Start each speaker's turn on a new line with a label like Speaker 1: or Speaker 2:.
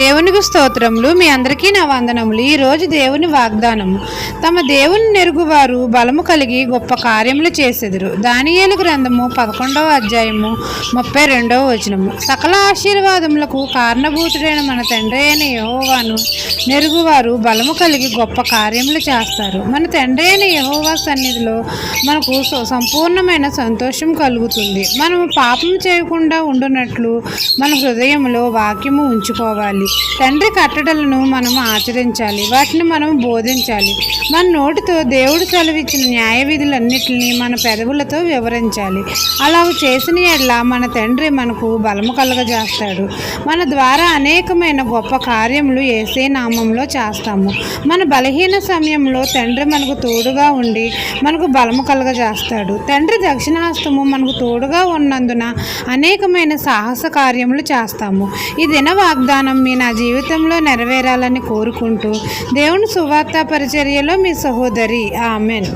Speaker 1: దేవునికి స్తోత్రములు. మీ అందరికీ నా వందనములు. ఈరోజు దేవుని వాగ్దానము. తమ దేవుని నెరుగువారు బలము కలిగి గొప్ప కార్యములు చేసెదరు. దానియేలు గ్రంథము 11వ అధ్యాయము 32వ వచనము. సకల ఆశీర్వాదములకు కారణభూతుడైన మన తండ్రి అయిన యెహోవాను నెరుగువారు బలము కలిగి గొప్ప కార్యములు చేస్తారు. మన తండ్రి అయిన యెహోవా సన్నిధిలో మనకు సంపూర్ణమైన సంతోషం కలుగుతుంది. మనము పాపం చేయకుండా ఉండునట్లు మన హృదయంలో వాక్యము ఉంచుకోవాలి. తండ్రి కట్టడలను మనం ఆచరించాలి, వాటిని మనం బోధించాలి. మన నోటితో దేవుడు సెలవిచ్చిన న్యాయ విధులన్నిటిని మన పెదవులతో వివరించాలి. అలా చేసిన ఎడల మన తండ్రి మనకు బలము కలుగజేస్తాడు. మన ద్వారా అనేకమైన గొప్ప కార్యములు యేసే నామంలో చేస్తాము. మన బలహీన సమయంలో తండ్రి మనకు తోడుగా ఉండి మనకు బలము కలుగజేస్తాడు. తండ్రి దక్షిణాస్తము మనకు తోడుగా ఉన్నందున అనేకమైన సాహస కార్యములు చేస్తాము. ఈ దిన వాగ్దానం నా జీవితంలో నెరవేరాలని కోరుకుంటూ దేవుని సువార్త పరిచర్యలో మీ సహోదరి. ఆమెన్.